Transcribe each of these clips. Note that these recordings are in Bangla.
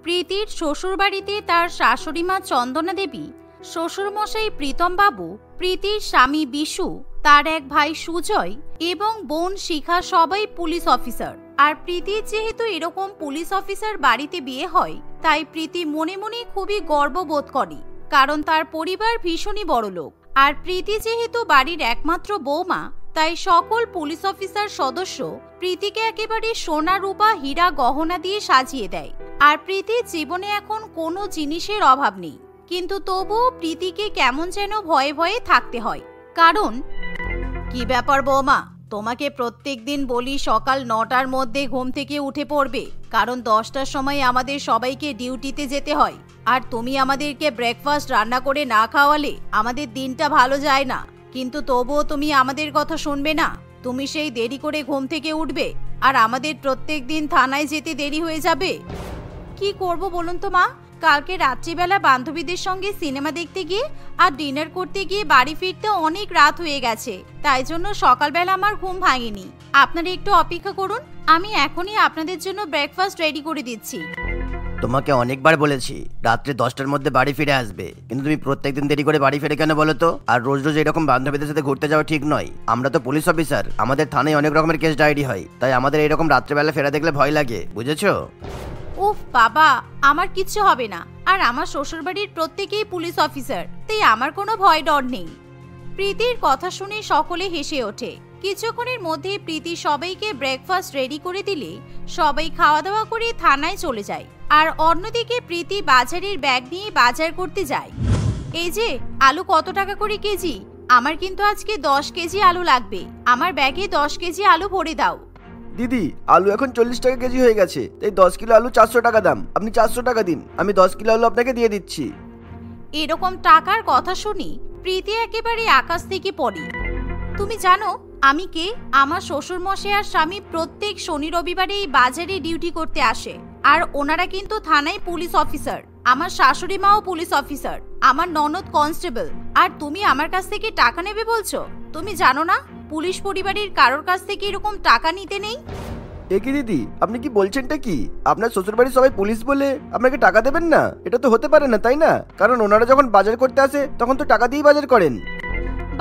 প্রীতির শ্বশুরবাড়িতে তার শাশুড়িমা চন্দনা দেবী, শ্বশুরমশাই প্রীতম বাবু, প্রীতির স্বামী বিশু, তার এক ভাই সুজয় এবং বোন শিখা সবাই পুলিশ অফিসার। আর প্রীতির যেহেতু এরকম পুলিশ অফিসার বাড়িতে বিয়ে হয়, তাই প্রীতি মনে মনে খুবই গর্ববোধ করে, কারণ তার পরিবার ভীষণই বড়লোক। আর প্রীতি যেহেতু বাড়ির একমাত্র বৌমা, তাই সকল পুলিশ অফিসার সদস্য প্রীতিকে একেবারে সোনা রূপা হীরা গহনা দিয়ে সাজিয়ে দেয়। আর প্রীতির জীবনে এখন কোনো জিনিসের অভাব নেই, কিন্তু তবুও প্রীতিকে কেমন যেন ভয়ে ভয়ে থাকতে হয়। কারণ কি ব্যাপার বৌমা, তোমাকে প্রত্যেক দিন বলি সকাল 9টার মধ্যে ঘুম থেকে উঠে পড়বে, কারণ 10টার সময় আমাদের সবাইকে ডিউটিতে যেতে হয়। আর তুমি আমাদেরকে ব্রেকফাস্ট রান্না করে না খাওয়ালে আমাদের দিনটা ভালো যায় না, কিন্তু তবুও তুমি আমাদের কথা শুনবে না। তুমি সেই দেরি করে ঘুম থেকে উঠবে আর আমাদের প্রত্যেক দিন থানায় যেতে দেরি হয়ে যাবে। কি করব বলুন তো মা, কালকে রাত্রিবেলা বান্ধবীদের সঙ্গে সিনেমা দেখতে গিয়ে আর ডিনার করতে গিয়ে বাড়ি ফিরতে অনেক রাত হয়ে গেছে, তাই জন্য সকালবেলা আমার ঘুম ভাঙেনি। আপনারা একটু অপেক্ষা করুন, আমি এখনই আপনাদের জন্য ব্রেকফাস্ট রেডি করে দিচ্ছি। তোমাকে অনেকবার বলেছি রাত্রে 10টার মধ্যে বাড়ি ফিরে আসবে, কিন্তু তুমি প্রত্যেকদিন দেরি করে বাড়ি ফিরে কেন বলো তো? আর রোজ রোজ এরকম বান্ধবীদের সাথে ঘুরতে যাওয়া ঠিক নয়। আমরা তো পুলিশ অফিসার, আমাদের থানায় অনেক রকমের কেস ডায়েরি হয়, তাই আমাদের এরকম রাত্রেবেলা ফেরা দেখলে ভয় লাগে, বুঝেছো? উফ বাবা, আমার কিচ্ছু হবে না। আর আমার শ্বশুরবাড়ির প্রত্যেকেই পুলিশ অফিসার, তাই আমার কোনো ভয় ডর নেই। প্রীতির কথা শুনে সকলে হেসে ওঠে। কিছুক্ষণের মধ্যে প্রীতি সবাইকে ব্রেকফাস্ট রেডি করে দিলে সবাই খাওয়া দাওয়া করে থানায় চলে যায়। আর অন্যদিকে প্রীতি বাজারের ব্যাগ নিয়ে বাজার করতে যায়। এই যে আলু কত টাকা করে কেজি? আমার কিন্তু আজকে 10 কেজি আলু লাগবে, আমার ব্যাগে 10 কেজি আলু ভরে দাও। দিদি, আলু এখন 40 টাকা কেজি হয়ে গেছে, তাই 10 কিলো আলু 400 টাকা দাম। আপনি 400 টাকা দিন, আমি 10 কিলো আলু আপনাকে দিয়ে দিচ্ছি। এরকম টাকার কথা শুনি প্রীতি একেবারে আকাশ থেকে পড়ে। তুমি জানো আমি কে? আমার শ্বশুর মশাই আর স্বামী প্রত্যেক শনি রবিবারে এই বাজারে ডিউটি করতে আসে, আর ওনারা কিন্তু থানায় পুলিশ অফিসার। আমার শাশুড়ি মাও পুলিশ অফিসার, আমার ননদ কনস্টেবল। আর তুমি আমার কাছ থেকে টাকা নেবে বলছো? তুমি জানো না পুলিশ পরিবারের কারোর কাছ থেকে এরকম টাকা নিতে নেই। একই দিদি, আপনি কি বলছেনটা কি? আপনার শ্বশুরবাড়ির সবাই পুলিশ বলে আপনাকে টাকা দেবেন না? এটা তো হতে পারে না, তাই না? কারণ ওনারা যখন বাজার করতে আসে তখন তো টাকা দিয়েই বাজার করেন।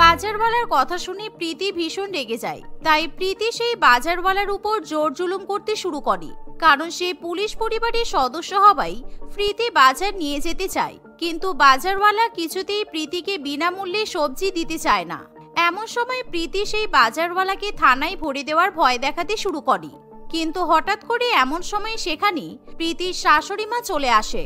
বাজারওয়ালার কথা শুনে প্রীতি ভীষণ রেগে যায়, তাই প্রীতি সেই বাজারওয়ালার উপর জোর জুলুম করতে শুরু করে। কারণ সে পুলিশ পরিবারের সদস্য হওয়ায় প্রীতি বাজার নিয়ে যেতে চায়, কিন্তু বাজারওয়ালা কিছুতেই প্রীতিকে বিনামূল্যে সবজি দিতে চায় না। এমন সময় প্রীতি সেই বাজারওয়ালাকে থানায় ভরে দেওয়ার ভয় দেখাতে শুরু করে। কিন্তু হঠাৎ করে এমন সময় সেখানে প্রীতির শাশুড়ি মা চলে আসে।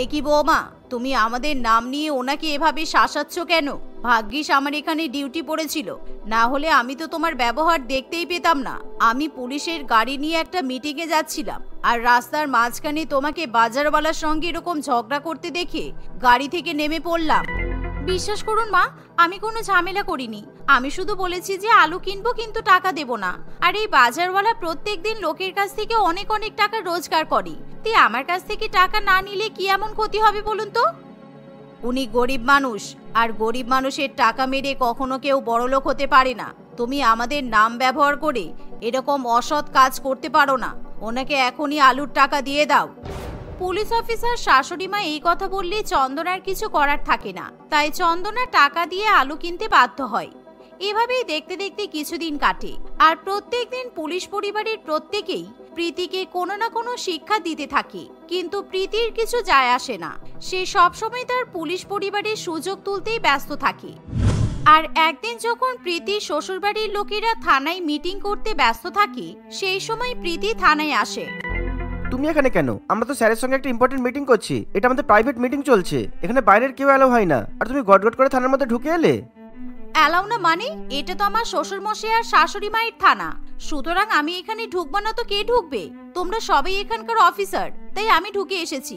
এ কি বৌমা, তুমি আমাদের নাম নিয়ে ওনাকে এভাবে শাসাচ্ছ কেন? ভাগ্যিস আমার এখানে ডিউটি পড়েছিল, না হলে আমি তো তোমার ব্যবহার দেখতেই পেতাম না। আমি পুলিশের গাড়ি নিয়ে একটা মিটিংয়ে যাচ্ছিলাম, আর রাস্তার মাঝখানে তোমাকে বাজারওয়ালার সঙ্গে এরকম ঝগড়া করতে দেখে গাড়ি থেকে নেমে পড়লাম। বিশ্বাস করুন মা, আমি কোনো ঝামেলা করিনি। আমি শুধু বলেছি যে আলু কিনবো, কিন্তু টাকা দেব না। আর এই বাজারওয়ালা প্রত্যেকদিন লোকের কাছ থেকে অনেক অনেক টাকা রোজগার করে, তাই আমার কাছ থেকে টাকা না নিলে কি এমন ক্ষতি হবে বলুন তো? উনি গরিব মানুষ, আর গরিব মানুষের টাকা মেরে কখনো কেউ বড়লোক হতে পারে না। তুমি আমাদের নাম ব্যবহার করে এরকম অসৎ কাজ করতে পারো না। ওনাকে এখনই আলুর টাকা দিয়ে দাও। পুলিশ অফিসার শাশুড়ি মা এই কথা বললে চন্দনার কিছু করার থাকে না, তাই চন্দনা টাকা দিয়ে আলু কিনতে বাধ্য হয়। এভাবেই দেখতে দেখতে কিছুদিন কাটে, আর প্রত্যেকদিন পুলিশ পরিবারের প্রত্যেকেই প্রীতিকে কোনো না কোনো শিক্ষা দিতে থাকে। কিন্তু প্রীতির কিছু যায় আসে না, সে সবসময় তার পুলিশ পরিবারের সুযোগ তুলতেই ব্যস্ত থাকে। আর একদিন যখন প্রীতির শ্বশুরবাড়ির লোকেরা থানায় মিটিং করতে ব্যস্ত থাকে, সেই সময় প্রীতি থানায় আসে। তুমি এখানে কেন? আমরা তো স্যারের সঙ্গে একটা ইম্পর্টেন্ট মিটিং করছি, এটা আমাদের প্রাইভেট মিটিং চলছে, এখানে বাইরের কেউ অ্যালাউ হয় না। আর তুমি গটগট করে থানার মধ্যে ঢুকে এলে। অ্যালাউ না মানে? এটা তো আমার শ্বশুর মশাই আর শাশুড়ি মায়ের থানা, সুতরাং আমি এখানে ঢুকবো না তো কে ঢুকবে? তোমরা সবাই এখানকার অফিসার, তাই আমি ঢুকে এসেছি।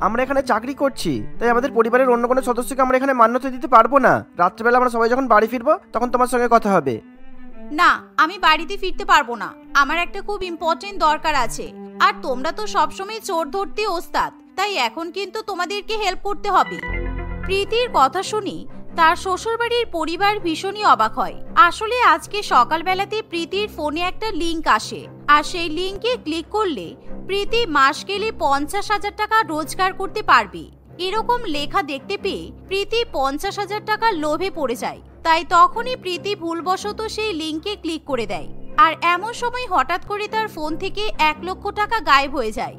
আমরা এখানে চাকরি করছি, তাই আমাদের পরিবারের অন্য কোনো সদস্যকে আমরা এখানে মান্যতা দিতে পারবো না। রাত্রেবেলা আমরা সবাই যখন বাড়ি ফিরবো তখন তোমার সঙ্গে কথা হবে। না, আমি বাড়িতে ফিরতে পারবো না, আমার একটা খুব ইম্পর্টেন্ট দরকার আছে। আর তোমরা তো সবসময় চোর ধরতে ওস্তাদ, তাই এখন কিন্তু তোমাদেরকে হেল্প করতে হবে। প্রীতির কথা শুনি তার শ্বশুরবাড়ির পরিবার ভীষণই অবাক হয়। আসলে আজকে সকালবেলাতে প্রীতির ফোনে একটা লিংক আসে, আর সেই লিঙ্কে ক্লিক করলে প্রীতি মাস গেলে 50,000 টাকা রোজগার করতে পারবে এরকম লেখা দেখতে পেয়ে প্রীতি 50,000 টাকার লোভে পড়ে যায়। তাই তখনই প্রীতি ভুলবশত সেই লিঙ্কে ক্লিক করে দেয়। আর এমন সময় হঠাৎ করে তার ফোন থেকে 1 লক্ষ টাকা গায়েব হয়ে যায়।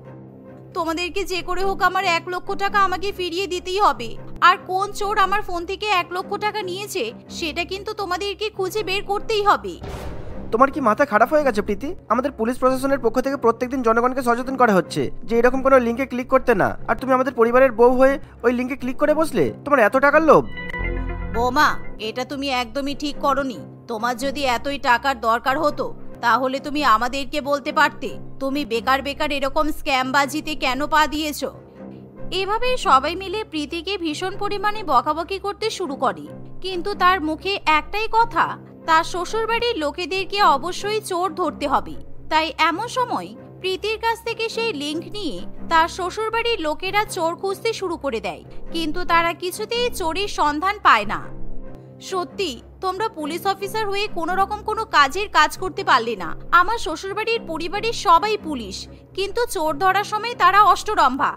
তোমাদেরকে যে করে হোক আমার 1 লক্ষ টাকা আমাকে ফিরিয়ে দিতেই হবে। আর কোন চোর আমার ফোন থেকে 1 লক্ষ টাকা নিয়েছে সেটা কিন্তু তোমাদেরকে খুঁজে বের করতেই হবে। তোমার কি মাথা খারাপ হয়ে গেছে প্রীতি? আমাদের পুলিশ প্রশাসনের পক্ষ থেকে প্রত্যেকদিন জনগণকে সচেতন করা হচ্ছে যে এরকম কোনো লিঙ্কে ক্লিক করতে না, আর তুমি আমাদের পরিবারের বউ হয়ে ওই লিঙ্কে ক্লিক করে বসলে। তোমার এত টাকার লোভ? বৌমা, এটা তুমি একদমই ঠিক করনি। তোমার যদি এতই টাকার দরকার হতো তাহলে তুমি আমাদেরকে বলতে পারতে। তুমি বেকার বেকার এরকম স্ক্যামবাজিতে কেন পা দিয়েছো? এভাবে সবাই মিলে প্রীতিকে ভীষণ পরিমাণে বকাবকি করতে শুরু করে। কিন্তু তার মুখে একটাই কথা, তার শ্বশুরবাড়ির লোকেদেরকে অবশ্যই চোর ধরতে হবে। তাই এমন সময় প্রীতির কাছ থেকে সেই লিঙ্ক নিয়ে তার শ্বশুরবাড়ির লোকেরা চোর খুঁজতে শুরু করে দেয়। কিন্তু তারা কিছুতেই চোরের সন্ধান পায় না। সত্যি তোমরা পুলিশ অফিসার হয়ে কোনো রকম কোনো কাজের কাজ করতে পারলে না। আমার শ্বশুরবাড়ির পরিবারের সবাই পুলিশ, কিন্তু চোর ধরার সময় তারা অষ্টরম্ভা।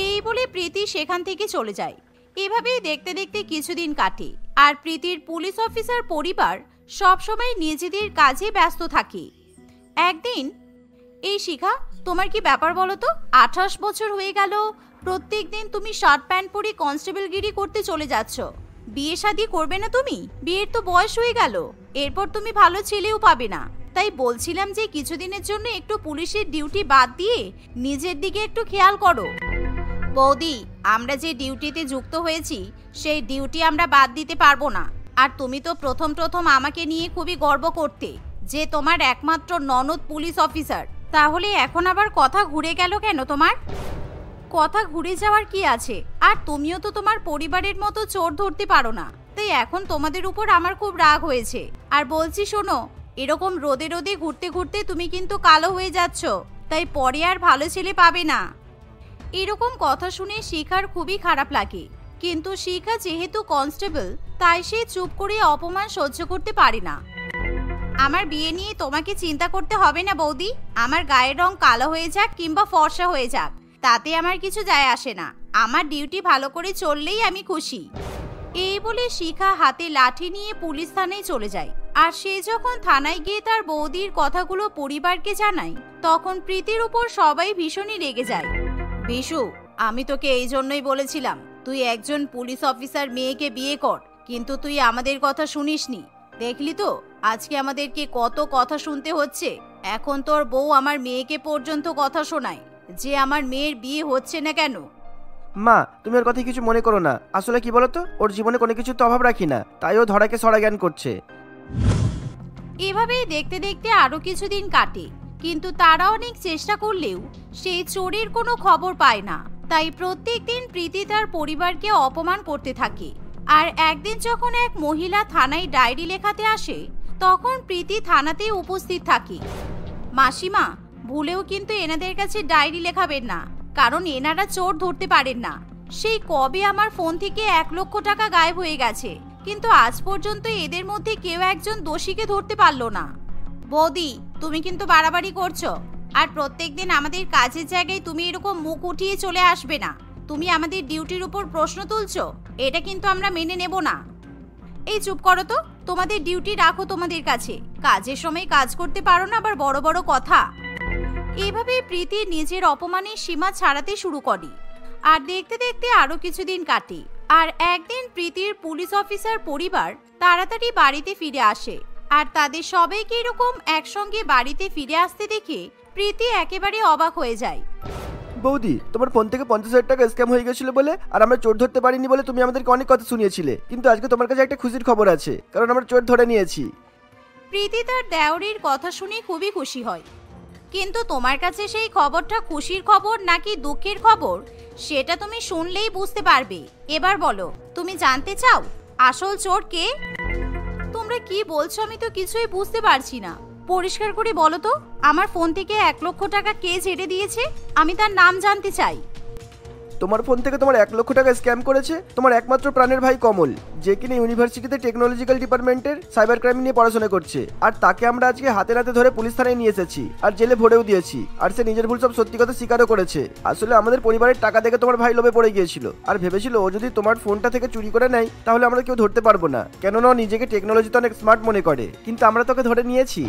এই বলে প্রীতি সেখান থেকে চলে যায়। এভাবেই দেখতে দেখতে কিছুদিন কাটে। আর প্রীতির পুলিশ অফিসার পরিবার সবসময় নিজেদের কাজে ব্যস্ত থাকে। একদিন, এই শিখা, তোমার কি ব্যাপার বলো তো? 28 বছর হয়ে গেল, প্রত্যেক দিন তুমি শার্ট প্যান্ট পরে কনস্টেবলগিরি করতে চলে যাচ্ছ। বিয়ে শাদী করবে না তুমি? বিয়ের তো বয়স হয়ে গেল, এরপর তুমি ভালো ছেলেও পাবে না। তাই বলছিলাম যে কিছুদিনের জন্য একটু পুলিশের ডিউটি বাদ দিয়ে নিজের দিকে একটু খেয়াল করো। বৌদি, আমরা যে ডিউটিতে যুক্ত হয়েছি সেই ডিউটি আমরা বাদ দিতে পারবো না। আর তুমি তো প্রথম প্রথম আমাকে নিয়ে খুবই গর্ব করতে যে তোমার একমাত্র ননদ পুলিশ অফিসার। তাহলে এখন আবার কথা ঘুরে গেল কেন তোমার? কথা ঘুরে যাওয়ার কি আছে? আর তুমিও তো তোমার পরিবারের মতো চোর ধরতে পারো না। তাই এখন তোমাদের উপর আমার খুব রাগ হয়েছে। আর বলছি শোনো, এরকম রোদে রোদে ঘুরতে ঘুরতে তুমি কিন্তু কালো হয়ে যাচ্ছ। তাই পরে আর ভালো ছেলে পাবে না। এরকম কথা শুনে শিখার খুবই খারাপ লাগে। কিন্তু শিখা যেহেতু কনস্টেবল, তাই সে চুপ করে অপমান সহ্য করতে পারে না। আমার বিয়ে নিয়ে তোমাকে চিন্তা করতে হবে না বৌদি। আমার গায়ের রং কালো হয়ে যাক কিংবা ফর্সা হয়ে যাক, তাতে আমার কিছু যায় আসে না। আমার ডিউটি ভালো করে চললেই আমি খুশি। এই বলে শিখা হাতে লাঠি নিয়ে পুলিশ থানায় চলে যায়। আর সে যখন থানায় গিয়ে তার বৌদির কথাগুলো পরিবারকে জানায়, তখন প্রীতির উপর সবাই ভীষণই রেগে যায়। বিশু, আমি তোকে এই জন্যই বলেছিলাম তুই একজন পুলিশ অফিসার মেয়েকে বিয়ে কর, কিন্তু তুই আমাদের কথা শুনিসনি। দেখলি তো আজকে আমাদেরকে কত কথা শুনতে হচ্ছে। এখন তোর বউ আমার মেয়েকে পর্যন্ত কথা শোনায় যে আমার মেয়ের বিয়ে হচ্ছে না কেন। মা, তুমি ওর কথা কিছু মনে করো না। আসলে কি বলতো, ওর জীবনে কোনো কিছু তো অভাব রাখি না, তাই ও ধরাকে সরা জ্ঞান করছে। এভাবেই দেখতে দেখতে আরো কিছুদিন কাটে। কিন্তু তারা অনেক চেষ্টা করলেও সেই চোরের কোনো খবর পায় না। তাই প্রত্যেক দিন প্রীতি তার পরিবারকে অপমান করতে থাকে। আর একদিন যখন এক মহিলা থানায় ডায়েরি লেখাতে আসে, তখন প্রীতি থানাতে উপস্থিত থাকে। মাসিমা, ভুলেও কিন্তু এনাদের কাছে ডায়েরি লেখাবেন না, কারণ এনারা চোর ধরতে পারেন না। সেই কবে আমার ফোন থেকে 1 লক্ষ টাকা গায়েব হয়ে গেছে, কিন্তু আজ পর্যন্ত এদের মধ্যে কেউ একজন দোষীকে ধরতে পারলো না। বৌদি, তুমি কিন্তু বাড়াবাড়ি করছো। আর প্রত্যেকদিন আমাদের কাজের জায়গায় তুমি এরকম মুখ উঠিয়ে চলে আসবে না। তুমি আমাদের ডিউটির উপর প্রশ্ন তুলছো, এটা কিন্তু আমরা মেনে নেব না। এই চুপ করো তো, তোমাদের ডিউটি রাখো তোমাদের কাছে। কাজের সময় কাজ করতে পারো না, আবার বড় বড় কথা। এভাবে প্রীতি নিজের অপমানের সীমা ছাড়াতে শুরু করে। আর দেখতে দেখতে আরো কিছুদিন কাটে। আর একদিন প্রীতির পুলিশ অফিসার পরিবার তাড়াতাড়ি বাড়িতে ফিরে আসে। আর তাদের সবাইকে এরকম একসঙ্গে বাড়িতে ফিরে আসতে দেখে প্রীতি একেবারে অবাক হয়ে যায়। বৌদি, তোমার ফোন থেকে 50,000 টাকা স্ক্যাম হয়ে গেছিল বলে আর আমরা চোর ধরতে পারিনি বলে তুমি আমাদেরকে অনেক কথা শুনিয়েছিলে। কিন্তু আজকে তোমার কাছে একটা খুশির খবর আছে, কারণ আমরা চোর ধরে নিয়েছি। প্রীতি তার দেওরের কথা শুনে খুবই খুশি হয়। কিন্তু তোমার কাছে সেই খবরটা খুশির খবর নাকি দুঃখের খবর, সেটা তুমি শুনলেই বুঝতে পারবে। এবার বলো, তুমি জানতে চাও আসল চোর কে? তোমরা কি বলছো আমি তো কিছুই বুঝতে পারছি না। পরিষ্কার করে বলো তো, আমার ফোন থেকে 1 লক্ষ টাকা কে ঝেড়ে দিয়েছে? আমি তার নাম জানতে চাই। তোমার ফোন থেকে তোমার 1 লক্ষ টাকা স্ক্যাম করেছে তোমার একমাত্র প্রাণের ভাই কমল, যে কিনা ইউনিভার্সিটিতে টেকনোলজিক্যাল ডিপার্টমেন্টের সাইবার ক্রাইম নিয়ে পড়াশোনা করছে। আর তাকে আমরা আজকে হাতে নাতে ধরে পুলিশ থানায় নিয়ে এসেছি আর জেলে ভরেও দিয়েছি। আর সে নিজের ভুল সব সত্যি কথা স্বীকারও করেছে। আসলে আমাদের পরিবারের টাকা দেখে তোমার ভাই লোভে পড়ে গিয়েছিল আর ভেবেছিল ও যদি তোমার ফোনটা থেকে চুরি করে নেয় তাহলে আমরা কেউ ধরতে পারবো না, কেননা ও নিজেকে টেকনোলজিতে অনেক স্মার্ট মনে করে। কিন্তু আমরা তোকে ধরে নিয়েছি।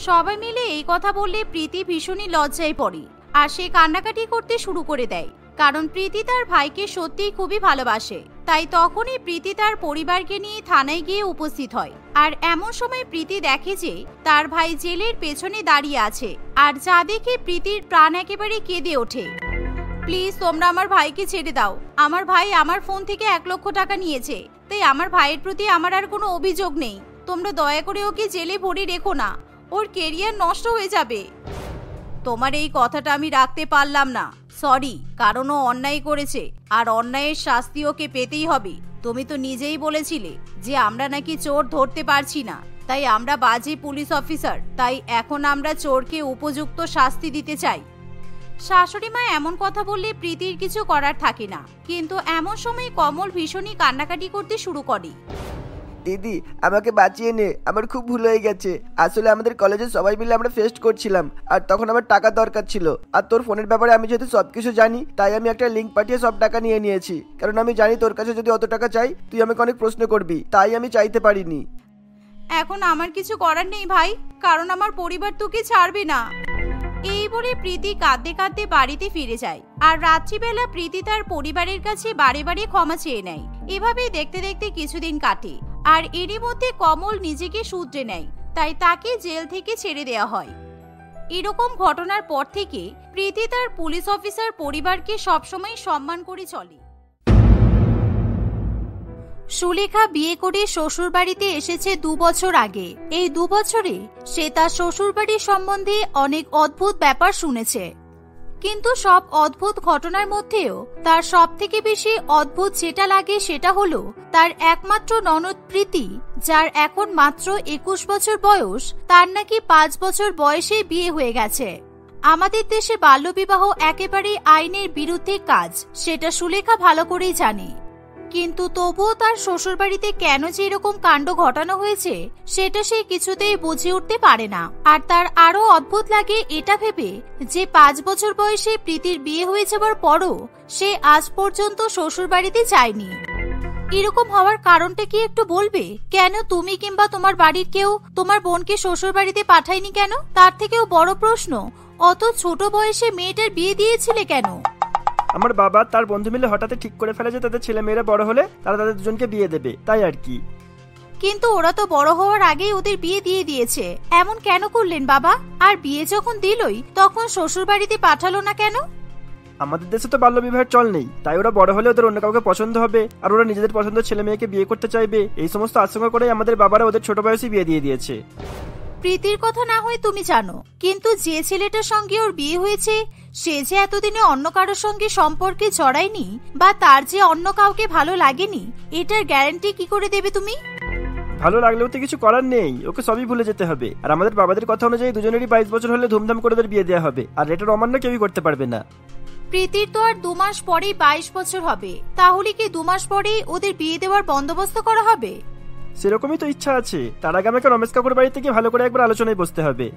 সবাই মিলে এই কথা বললে প্রীতি ভীষণই লজ্জায় পড়ে আর সে কান্নাকাটি করতে শুরু করে দেয়, কারণ প্রীতি তার ভাইকে সত্যিই খুবই ভালোবাসে। তাই তখনই প্রীতি তার পরিবারকে নিয়ে থানায় গিয়ে উপস্থিত হয়। আর এমন সময় প্রীতি দেখে যে তার ভাই জেলের পেছনে দাঁড়িয়ে আছে, আর যা দেখে প্রীতির প্রাণ একেবারে কেঁদে ওঠে। প্লিজ তোমরা আমার ভাইকে ছেড়ে দাও। আমার ভাই আমার ফোন থেকে 1 লক্ষ টাকা নিয়েছে, তাই আমার ভাইয়ের প্রতি আমার আর কোনো অভিযোগ নেই। তোমরা দয়া করে ওকে জেলে ভরে রেখো না, ওর কেরিয়ার নষ্ট হয়ে যাবে। তোমার এই কথাটা আমি রাখতে পারলাম না, সরি, কারণ ও অন্যায় করেছে আর অন্যায়ের শাস্তি ওকে পেতেই হবে। তুমি তো নিজেই বলেছিলে যে আমরা নাকি চোর ধরতে পারছি না, তাই আমরা বাজে পুলিশ অফিসার, তাই এখন আমরা চোরকে উপযুক্ত শাস্তি দিতে চাই। শাশুড়ি মা এমন কথা বললে প্রীতির কিছু করার থাকে না, কিন্তু এমন সময় কমল ভীষণই কান্নাকাটি করতে শুরু করে। দিদি আমাকে বাঁচিয়ে নে, আমার খুব ভুল হয়ে গেছে। আসলে আমাদের কলেজে সবাই মিলে আমরা ফেস্ট করছিলাম আর তখন আমার টাকা দরকার ছিল। আর তোর ফোনের ব্যাপারে আমি যেহেতু সবকিছু জানি তাই আমি একটা লিঙ্ক পাঠিয়ে সব টাকা নিয়ে নিয়েছি, কারণ আমি জানি তোর কাছে যদি অত টাকা চাই তুই আমাকে অনেক প্রশ্ন করবি, তাই আমি চাইতে পারিনি। এখন আমার কিছু করার নেই ভাই, কারণ আমার পরিবার তোকে ছাড়বে না। এই বলে প্রীতি কাঁদতে কাঁদতে বাড়িতে ফিরে যায়। আর রাত্রিবেলা প্রীতি তার পরিবারের কাছে বারে বারে ক্ষমা চেয়ে নেয়। এভাবেই দেখতে দেখতে কিছুদিন কাটে, আর এরই মধ্যে কমল নিজেকে শুধরে নেয়, তাই তাকে জেল থেকে ছেড়ে দেওয়া হয়। এরকম ঘটনার পর থেকে প্রীতি তার পুলিশ অফিসার পরিবারকে সবসময় সম্মান করে চলে। সুলেখা বিয়ে করে শ্বশুর বাড়িতে এসেছে 2 বছর আগে। এই 2 বছরে সে তার শ্বশুর বাড়ির সম্বন্ধে অনেক অদ্ভুত ব্যাপার শুনেছে, কিন্তু সব অদ্ভুত ঘটনার মধ্যেও তার সব থেকে বেশি অদ্ভুত যেটা লাগে সেটা হলো তার একমাত্র ননদ প্রীতি, যার এখন মাত্র 21 বছর বয়স, তার নাকি 5 বছর বয়সে বিয়ে হয়ে গেছে। আমাদের দেশে বাল্যবিবাহ একেবারেই আইনের বিরুদ্ধে কাজ, সেটা সুলেখা ভালো করেই জানে। কিন্তু তবুও তার শ্বশুরবাড়িতে কেন যে এরকম কাণ্ড ঘটানো হয়েছে সেটা সে কিছুতেই বুঝে উঠতে পারে না। আর তার আরো অদ্ভুত লাগে এটা ভেবে যে 5 বছর বয়সে প্রীতির বিয়ে হয়ে যাবার পরও সে আজ পর্যন্ত শ্বশুরবাড়িতে যায়নি। এরকম হওয়ার কারণটা কি একটু বলবে? কেন তুমি কিংবা তোমার বাড়ির কেউ তোমার বোনকে শ্বশুরবাড়িতে পাঠায়নি কেন? তার থেকেও বড় প্রশ্ন, অত ছোট বয়সে মেয়েটার বিয়ে দিয়েছিলে কেন? আমার বাবা তার বন্ধু মিলে হঠাৎ ঠিক করে ফেলে যে তাদের ছেলে মেয়েরা বড় হলে তারা তাদের দুজনকে বিয়ে দেবে, তাই আর কি। কিন্তু ওরা তো বড় হওয়ার আগেই ওদের বিয়ে দিয়ে দিয়েছে, এমন কেন করলেন বাবা? আর বিয়ে যখন দিলই তখন শ্বশুর বাড়িতে পাঠালো না কেন? আমাদের দেশে তো বাল্য বিবাহের চল নেই, তাই ওরা বড় হলে ওদের অন্য কাউকে পছন্দ হবে আর ওরা নিজেদের পছন্দের ছেলে মেয়েকে বিয়ে করতে চাইবে, এই সমস্ত আশঙ্কা করে আমাদের বাবারা ওদের ছোট বয়সে বিয়ে দিয়ে দিয়েছে। প্রীতির কথা না হয় তুমি জানো, কিন্তু যে ছেলেটার সঙ্গে ওর বিয়ে হয়েছে সে যে এতদিনে অন্য কারোর সঙ্গে সম্পর্কে জড়ায়নি বা তার যে অন্য কাউকে ভালো লাগেনি, এটার গ্যারান্টি কি করে দেবে তুমি? ভালো লাগলেও তো কিছু করার নেই, ওকে সবই ভুলে যেতে হবে। আর আমাদের বাবাদের কথা অনুযায়ী দুজনেরই 22 বছর হলে ধুমধাম করে ওদের বিয়ে দেওয়া হবে, আর এটার অমান্য কেউই করতে পারবে না। প্রীতির তো আর 2 মাস পরেই 22 বছর হবে, তাহলে কি 2 মাস পরেই ওদের বিয়ে দেওয়ার বন্দোবস্ত করা হবে? সেরকমই তো ইচ্ছা আছে, তার আগে আমাকে রমেশ কাকুর বাড়িতে গিয়ে ভালো করে একবার আলোচনায় বসতে হবে।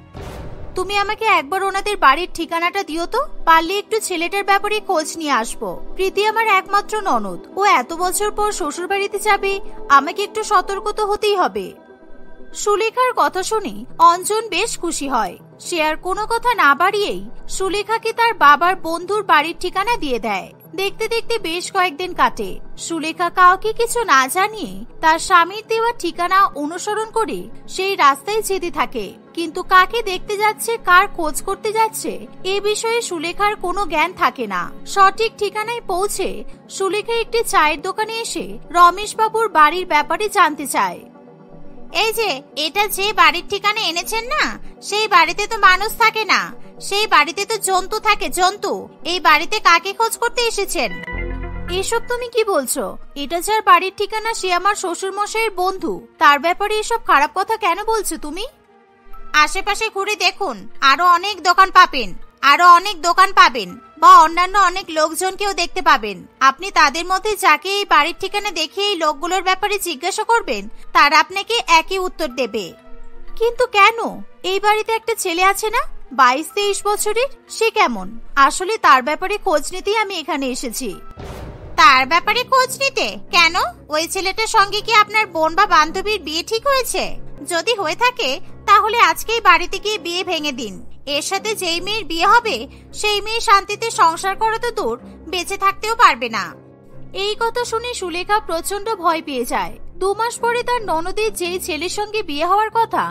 তুমি আমাকে একবার ওনাদের বাড়ির ঠিকানাটা দিও তো, পারলে একটু ছেলেটার ব্যাপারে খোঁজ নিয়ে আসবো। প্রীতি আমার একমাত্র ননদ, ও এত বছর পর শ্বশুর বাড়িতে যাবে, আমাকে একটু সতর্ক তো হতেই হবে। সুলেখার কথা শুনে অঞ্জন বেশ খুশি হয়। সে আর কোনো কথা না বাড়িয়েই সুলেখাকে তার বাবার বন্ধুর বাড়ির ঠিকানা দিয়ে দেয়। দেখতে দেখতে বেশ কয়েকদিন কাটে। সুলেখা কাউকে কিছু না জানিয়ে তার স্বামীর দেওয়া ঠিকানা অনুসরণ করে সেই রাস্তায় যেতে থাকে, কিন্তু কাকে দেখতে যাচ্ছে, কার খোঁজ করতে যাচ্ছে এ বিষয়ে সুলেখার কোনো জ্ঞান থাকে না। সঠিক ঠিকানায় পৌঁছে সুলেখা একটি চায়ের দোকানে এসে রমেশ বাবুর বাড়ির ব্যাপারে জানতে চায়। এই যে এটা যে বাড়ির ঠিকানা এনেছেন না, সেই বাড়িতে তো মানুষ থাকে না, সেই বাড়িতে তো জন্তু থাকে, জন্তু। এই বাড়িতে কাকে খোঁজ করতে এসেছেন? এসব তুমি কি বলছো? এটা যার বাড়ির ঠিকানা সে আমার শ্বশুর মশাইয়ের বন্ধু, তার ব্যাপারে এসব খারাপ কথা কেন বলছো তুমি? আশেপাশে ঘুরে দেখুন, আরো অনেক দোকান পাবেন, বা অন্যান্য অনেক লোকজনকেও দেখতে পাবেন। আপনি তাদের মধ্যে যাকে এই বাড়ির ঠিকানা দেখে এই লোকগুলোর ব্যাপারে জিজ্ঞাসা করবেন, তারা আপনাকে একই উত্তর দেবে। কিন্তু কেন? এই বাড়িতে একটা ছেলে আছে না, 22-23 বছরের, সে কেমন? আসলে তার ব্যাপারে খোঁজ নিতেই আমি এখানে এসেছি। তার ব্যাপারে খোঁজ নিতে? কেন? ওই ছেলেটার সঙ্গে কি আপনার বোন বা বান্ধবীর বিয়ে ঠিক হয়েছে? যদি হয়ে থাকে তাহলে আজকেই বাড়িতে গিয়ে বিয়ে ভেঙে দিন। এর সাথে যেই মেয়ের বিয়ে হবে সেই মেয়ে শান্তিতে সংসার করা তো দূর, বেঁচে থাকতেও পারবে না। এই কথা শুনে সুলেখা প্রচন্ড ভয় পেয়ে যায়। 2 মাস পরে তার ননদের যেই ছেলের সঙ্গে বিয়ে হওয়ার কথা,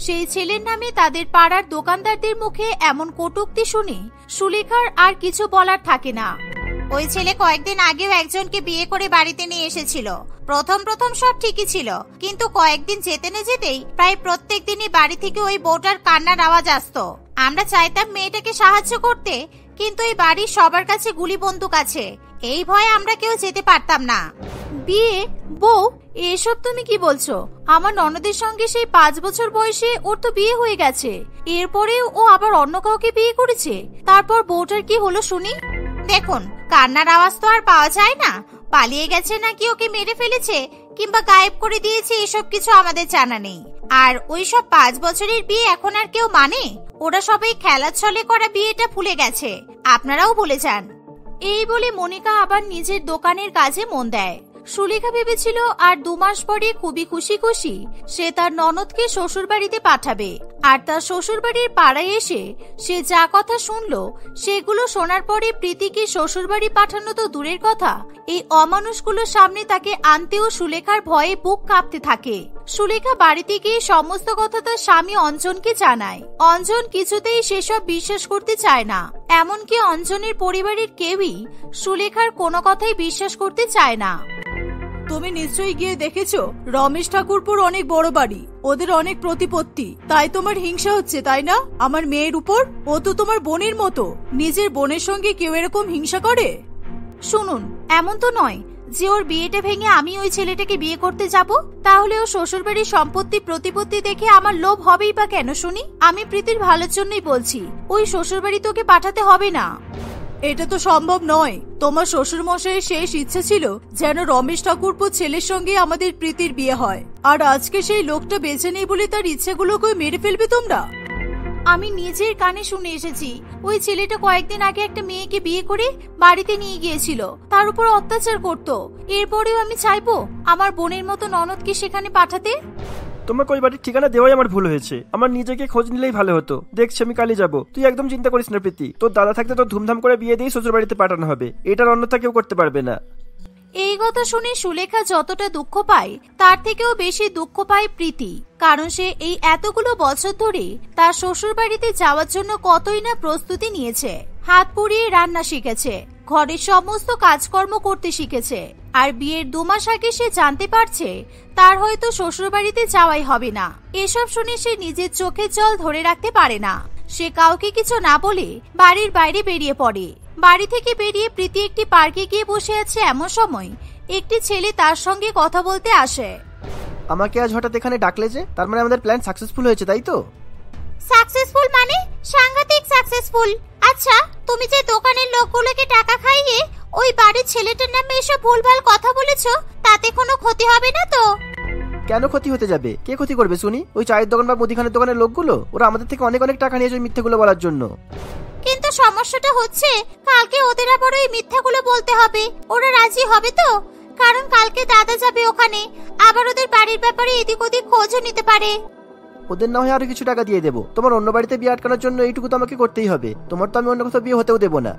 সেই ছেলের নামে তাদের পাড়ার দোকানদারদের মুখে এমন কটূক্তি শুনে সুলেখার আর কিছু বলার থাকে না। ওই ছেলে কয়েকদিন আগেও একজনকে বিয়ে করে বাড়িতে নিয়ে এসেছিল। প্রথম সব ঠিকই ছিল, কিন্তু কয়েকদিন যেতে না যেতেই প্রায় প্রত্যেক দিনই বাড়ি থেকে ওই বউটার কান্নার আওয়াজ আসতো। আমরা চাইতাম মেয়েটাকে সাহায্য করতে, কিন্তু এই বাড়ির সবার কাছে গুলি বন্দুক আছে, এই ভয়ে আমরা কেউ যেতে পারতাম না। বিয়ে? বউ? এসব তুমি কি বলছো? আমার ননদের সঙ্গে সেই 5 বছর বয়সে ওর তো বিয়ে হয়ে গেছে, এরপরেও ও আবার অন্য কাউকে বিয়ে করেছে। তারপর বউটার কি হলো শুনি? দেখুন, কান্নার আওয়াজ তো আর পাওয়া যায় না। পালিয়ে গেছে নাকি ওকে মেরে ফেলেছে কিংবা গায়েব করে দিয়েছে, এসব কিছু আমাদের জানা নেই। আর ওই সব 5 বছরের বিয়ে এখন আর কেউ মানে? ওরা সবাই খেলার ছলে করা বিয়েটা ভুলে গেছে, আপনারাও ভুলে যান। এই বলে মনিকা আবার নিজের দোকানের কাজে মন দেয়। সুলেখা ভেবেছিল আর 2 মাস পরে খুবই খুশি খুশি সে তার ননদকে শ্বশুর বাড়িতে পাঠাবে। আর তার শ্বশুর বাড়ির পাড়ায় এসে সে যা কথা শুনলো সেগুলো শোনার পরে প্রীতিকে শ্বশুর বাড়ি পাঠানো তো দূরের কথা, এই অমানুষগুলোর সামনে তাকে আনতেও সুলেখার ভয়ে বুক কাঁপতে থাকে। সুলেখা বাড়িতে গিয়ে সমস্ত কথা তার স্বামী অঞ্জনকে জানায়। অঞ্জন কিছুতেই সেসব বিশ্বাস করতে চায় না, এমনকি অঞ্জনের পরিবারের কেউই সুলেখার কোনো কথাই বিশ্বাস করতে চায় না। তুমি নিশ্চয়ই গিয়ে দেখেছো, রমেশ ঠাকুরপুর অনেক বড় বাড়ি, ওদের অনেক প্রতিপত্তি, তাই তোমার হিংসা হচ্ছে তাই না আমার মেয়ের উপর? ও তো তোমার বোনের মতো, নিজের বোনের সঙ্গে কেউ এরকম হিংসা করে? শুনুন, এমন তো নয় যে ওর বিয়েটা ভেঙে আমি ওই ছেলেটাকে বিয়ে করতে যাব। তাহলে ও শ্বশুরবাড়ির সম্পত্তি প্রতিপত্তি দেখে আমার লোভ হবেই বা কেন শুনি? আমি প্রীতির ভালোর জন্যই বলছি, ওই শ্বশুরবাড়ি তোকে পাঠাতে হবে না। এটা তো সম্ভব নয়। তোমার শ্বশুর মশাইয়ের শেষ ইচ্ছা ছিল যেন রমেশ ঠাকুরপুর ছেলের সঙ্গে আমাদের প্রীতির বিয়ে হয়, আর আজকে সেই লোকটা বেঁচে নেই বলে তার ইচ্ছেগুলোকে মেরে ফেলবে তোমরা? আমি নিজের কানে শুনে এসেছি, ওই ছেলেটা কয়েকদিন আগে একটা মেয়েকে বিয়ে করে বাড়িতে নিয়ে গিয়েছিল, তার উপর অত্যাচার করত। এরপরেও আমি চাইবো আমার বোনের মতো ননদকে সেখানে পাঠাতে? তোমাকে ওই বাড়ির ঠিকানা দেওয়াই আমার ভুল হয়েছে। আমার নিজেকে খোঁজ নিলেই ভালো হতো। দেখছি আমি কালই যাবো, তুই একদম চিন্তা করিস না প্রীতি। তোর দাদা থাকতে তোর ধুমধাম করে বিয়ে দিয়ে শ্বশুর বাড়িতে পাঠানো হবে, এটার অন্যথা কেউ করতে পারবে না। এই কথা শুনে সুলেখা যতটা দুঃখ পায় তার থেকেও বেশি দুঃখ পায় প্রীতি, কারণ সে এই এতগুলো বছর ধরে তার শ্বশুর বাড়িতে যাওয়ার জন্য কতই না প্রস্তুতি নিয়েছে। হাত পুড়িয়ে রান্না শিখেছে, ঘরের সমস্ত কাজকর্ম করতে শিখেছে, আর বিয়ের 2 মাস আগে সে জানতে পারছে তার হয়তো শ্বশুর বাড়িতে যাওয়াই হবে না। এসব শুনে সে নিজের চোখের জল ধরে রাখতে পারে না। সে কাউকে কিছু না বলে বাড়ির বাইরে বেরিয়ে পড়ে। বাড়ি থেকে বেরিয়ে প্রীতি একটি পার্কে গিয়ে বসে আছে, এমন সময় একটি ছেলে তার সঙ্গে কথা বলতে আসে। আমাকে আজ হঠাৎ এখানে ডাকলে যে, তার মানে আমাদের প্ল্যান সাকসেসফুল হয়েছে তাই তো? সাকসেসফুল মানে? সাংঘাতিক সাকসেসফুল। আচ্ছা, তুমি যে দোকানের লোকগুলোকে টাকা খাইয়ে ওই বাড়ির ছেলেটার নামে এসব ভুলভাল কথা বলেছো, তাতে কোনো ক্ষতি হবে না তো? কেন ক্ষতি হতে যাবে? কে ক্ষতি করবে শুনি? ওই চায়ের দোকান বা মুদিখানার দোকানের লোকগুলো, ওরা আমাদের থেকে অনেক অনেক টাকা নিয়েছে ওই মিথ্যাগুলো বলার জন্য। কিন্তু সমস্যাটা হচ্ছে কালকে ওদের আবার ওই মিথ্যাগুলো বলতে হবে। ওরা রাজি হবে তো? কারণ কালকে দাদা যাবে ওখানে, আবার ওদের বাড়ির ব্যাপারে এদিক ওদিক খোঁজও নিতে পারে। ওদের না হয় আরো কিছু টাকা দিয়ে দেবো। তোমার অন্য বাড়িতে বিয়ে আটকানোর জন্য এইটুকু তো আমাকে করতেই হবে। তোমার তো আমি অন্য কোথাও বিয়ে হতেও দেবো না।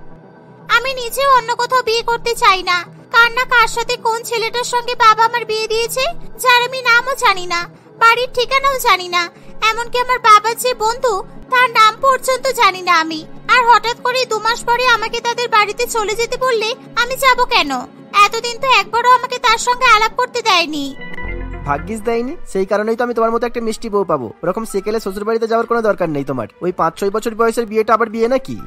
আমি নিজেও অন্য কোথাও বিয়ে করতে চাই না। কার না কার সাথে কোন ছেলেটার সঙ্গে বাবা আমার বিয়ে দিয়েছে, যার আমি নামও জানি না, বাড়ির ঠিকানাও জানি না, এমনকি আমার বাবার যে বন্ধু তার নাম পর্যন্ত জানি না আমি। আর হঠাৎ করে 2 মাস পরে আমাকে তাদের বাড়িতে চলে যেতে বললে আমি যাব কেন? এতদিন তো একবারও আমাকে তার সঙ্গে আলাপ করতে দেয়নি। ভাগ্যিস দেয়নি, সেই কারণেই তো আমি তোমার মতো একটা মিষ্টি বউ পাবো। ওরকম সেকেলে শ্বশুর বাড়িতে যাওয়ার কোনো দরকার নেই তোমার। ওই 5-6 বছর বয়সের বিয়েটা আবার বিয়ে নাকি?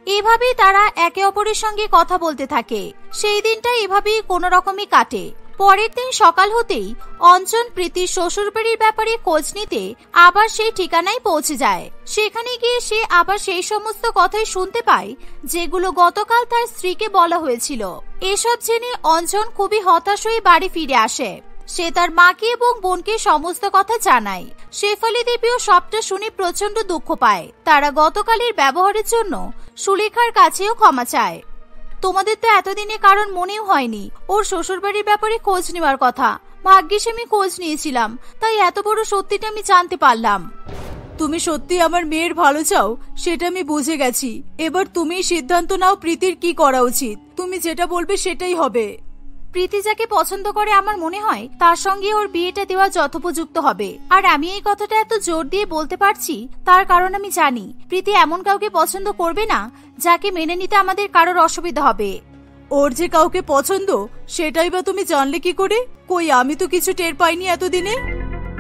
এভাবেই তারা একে অপরের সঙ্গে কথা বলতে থাকে। সেই দিনটা এভাবেই কোনো রকমই কাটে। পরের দিন সকাল হতেই অঞ্জন প্রীতির শ্বশুরবাড়ির ব্যাপারে খোঁজ নিতে আবার সেই ঠিকানায় পৌঁছে যায়। সেখানে গিয়ে সে আবার সেই সমস্ত কথাই শুনতে পায় যেগুলো গতকাল তার স্ত্রীকে বলা হয়েছিল। এসব জেনে অঞ্জন খুবই হতাশ হয়ে বাড়ি ফিরে আসে। সে তার মাকে এবং বোনকে সমস্ত কথা জানায়। শেফালি দেবীও সবটা শুনে প্রচন্ড দুঃখ পায়। তারা গতকালের ব্যবহারের জন্য সুলেখার কাছেও ক্ষমা চায়। তোমাদের তো এতদিনে কারণ মনেও হয়নি ওর শ্বশুরবাড়ির ব্যাপারে খোঁজ নেওয়ার কথা। ভাগ্যিস আমি খোঁজ নিয়েছিলাম, তাই এত বড় সত্যিটা আমি জানতে পারলাম। তুমি সত্যি আমার মেয়ের ভালো চাও সেটা আমি বুঝে গেছি। এবার তুমি সিদ্ধান্ত নাও প্রীতির কি করা উচিত। তুমি যেটা বলবে সেটাই হবে। প্রীতি যাকে পছন্দ করে আমার মনে হয় তার সঙ্গে ওর বিয়েটা দেওয়া যথোপযুক্ত হবে। আর আমি এই কথাটা এত জোর দিয়ে বলতে পারছি তার কারণ আমি জানি প্রীতি এমন কাউকে পছন্দ করবে না যাকে মেনে নিতে আমাদের কারোর অসুবিধা হবে। ওর যে কাউকে পছন্দ সেটাই বা তুমি জানলে কি করে? কই আমি তো কিছু টের পাইনি এতদিনে।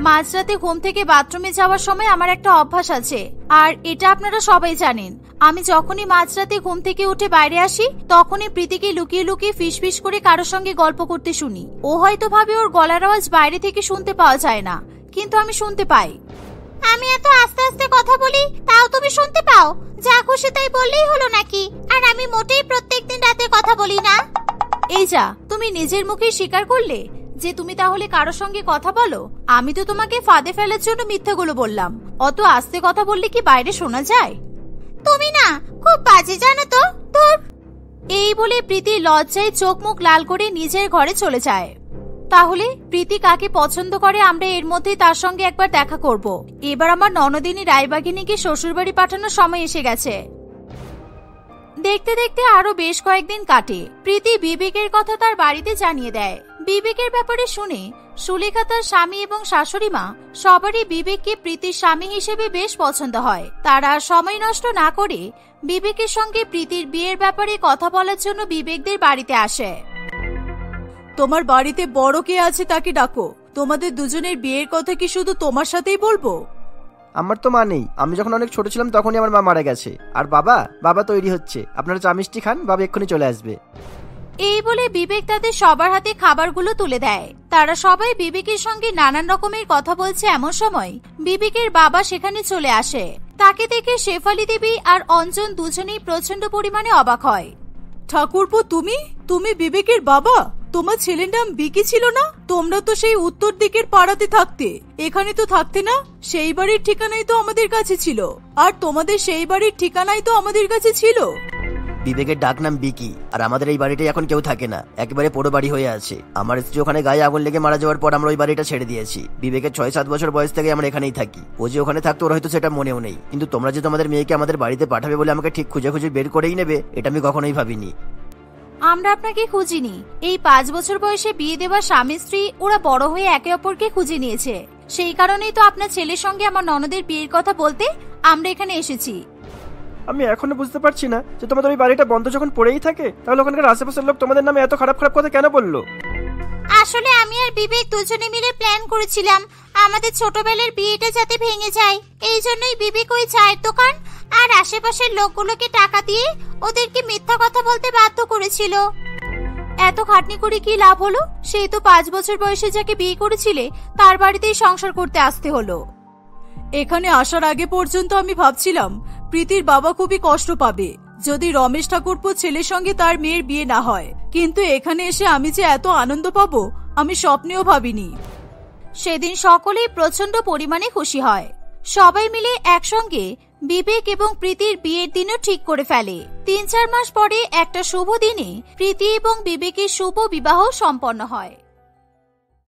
মাঝরাতে ঘুম থেকে বাথরুমে যাওয়ার সময় আমার একটা অভ্যাস আছে, আর এটা আপনারা সবাই জানেন। আমি যখনই মাঝরাতে ঘুম থেকে উঠে বাইরে আসি তখনই প্রীতিকে লুকিয়ে লুকিয়ে ফিসফিস করে কারোর সঙ্গে গল্প করতে শুনি। ও হয়তো ভাবে ওর গলার আওয়াজ বাইরে থেকে শুনতে পাওয়া যায় না, কিন্তু আমি শুনতে পাই। আমি এত আস্তে আস্তে কথা বলি তাও তুমি শুনতে পাও? যা খুশি তাই বললেই হলো নাকি? আর আমি মোটেই প্রত্যেকদিন রাতে কথা বলি না। এই যা, তুমি নিজের মুখে স্বীকার করলে যে তুমি তাহলে কারোর সঙ্গে কথা বলো। আমি তো তোমাকে ফাঁদে ফেলার জন্য মিথ্যাগুলো বললাম। অত আস্তে কথা বললে কি বাইরে শোনা যায়? তুমি না খুব বাজে জানো তো। তোর এই বলে প্রীতি লজ্জায় চোখ মুখ লাল করে নিজের ঘরে চলে যায়। তাহলে প্রীতি কাকে পছন্দ করে আমরা এর মধ্যে তার সঙ্গে একবার দেখা করব। এবার আমার ননদিনী রায়বাগিনীকে শ্বশুরবাড়ি পাঠানোর সময় এসে গেছে। দেখতে দেখতে আরো বেশ কয়েকদিন কাটে। প্রীতি বিবেকের কথা তার বাড়িতে জানিয়ে দেয়। বিবেকের ব্যাপারে শুনে সুলেখা, তার স্বামী এবং শাশুড়ি মা সবারই বিবেককে প্রীতির স্বামী হিসেবে বেশ পছন্দ হয়। তারা সময় নষ্ট না করে বিবেকের সঙ্গে প্রীতির বিয়ের ব্যাপারে কথা বলার জন্য বিবেকদের বাড়িতে আসে। তোমার বাড়িতে বড় কে আছে তাকে ডাকো। তোমাদের দুজনের বিয়ের কথা কি শুধু তোমার সাথেই বলবো? আমার তো মা নেই। আমি যখন অনেক ছোট ছিলাম তখনই আমার মা মারা গেছে। আর বাবা তৈরি হচ্ছে। আপনারা চা মিষ্টি খান, বাবা এক্ষুনি চলে আসবে। এই বলে বিবেক তাদের সবার হাতে খাবারগুলো তুলে দেয়। তারা সবাই বিবেকের সঙ্গে নানান রকমের কথা বলছে। এমন সময় বিবেকের বাবা সেখানে চলে আসে। তাকে দেখে শেফালি দেবী আর অঞ্জন দুজনেই প্রচন্ড পরিমাণে অবাক হয়। ঠাকুরপো, তুমি বিবেকের বাবা? তোমার ছেলের নাম বিকি ছিল না? তোমরা তো সেই উত্তর দিকের পাড়াতে থাকতে, এখানে তো থাকতে না। সেই বাড়ির ঠিকানাই তো আমাদের কাছে ছিল, আর তোমাদের সেই বাড়ির ঠিকানাই তো আমাদের কাছে ছিল। বিবেকের ডাক নাম বিকি, আর আমাদের এই বাড়িটাই এখন কেউ থাকে না, একেবারে পোড়ো বাড়ি হয়ে আছে। আমার স্ত্রী ওখানে গায়ে আগুন লেগে মারা যাওয়ার পর আমরা ওই বাড়িটা ছেড়ে দিয়েছি। বিবেকের 6-7 বছর বয়স থেকে আমরা এখানেই থাকি। ও যে ওখানে থাকতো ওর হয়তো সেটা মনেও নেই, কিন্তু তোমরা যে তোমাদের মেয়েকে আমাদের বাড়িতে পাঠাবে বলে আমাকে ঠিক খুঁজে খুঁজে বের করেই নেবে, এটা আমি কখনোই ভাবিনি। আমরা আপনাকে খুঁজিনি। এই 5 বছর বয়সে বিয়ে দেওয়া স্বামী স্ত্রী ওরা বড় হয়ে একে অপরকে খুঁজে নিয়েছে। সেই কারণেই তো আপনার ছেলের সঙ্গে আমার ননদের বিয়ের কথা বলতে আমরা এখানে এসেছি। আমি এখনো বুঝতে পারছি না যে তোমাদের ওই বাড়িটা বন্ধ যখন পড়েই থাকে, তাহলে ওখানকার আশেপাশের লোক তোমাদের নামে এত খারাপ খারাপ কথা কেন বললো? আসলে আমি আর বিবেক দুজনে মিলে প্ল্যান করেছিলাম আমাদের ছোটবেলার বিয়েটা যাতে ভেঙে যায়। এই জন্যই বিবেক ওই চায়ের দোকান আর আশেপাশের লোকগুলোকে টাকা দিয়ে ওদেরকে মিথ্যা কথা বলতে বাধ্য করেছিল। এত খাটনি করে কি লাভ হলো? সেই তো 5 বছর বয়সে যাকে বিয়ে করেছিলে তার বাড়িতেই সংসার করতে আসতে হলো। এখানে আসার আগে পর্যন্ত আমি ভাবছিলাম প্রীতির বাবা খুবই কষ্ট পাবে যদি রমেশ ঠাকুরপো ছেলের সঙ্গে তার মেয়ের বিয়ে না হয়, কিন্তু এখানে এসে আমি যে এত আনন্দ পাবো আমি স্বপ্নেও ভাবিনি। সেদিন সকলেই প্রচন্ড পরিমাণে খুশি হয়। সবাই মিলে একসঙ্গে বিবেক এবং প্রীতির বিয়ের দিনও ঠিক করে ফেলে। 3-4 মাস পরে একটা শুভ দিনে প্রীতি এবং বিবেকের শুভ বিবাহ সম্পন্ন হয়।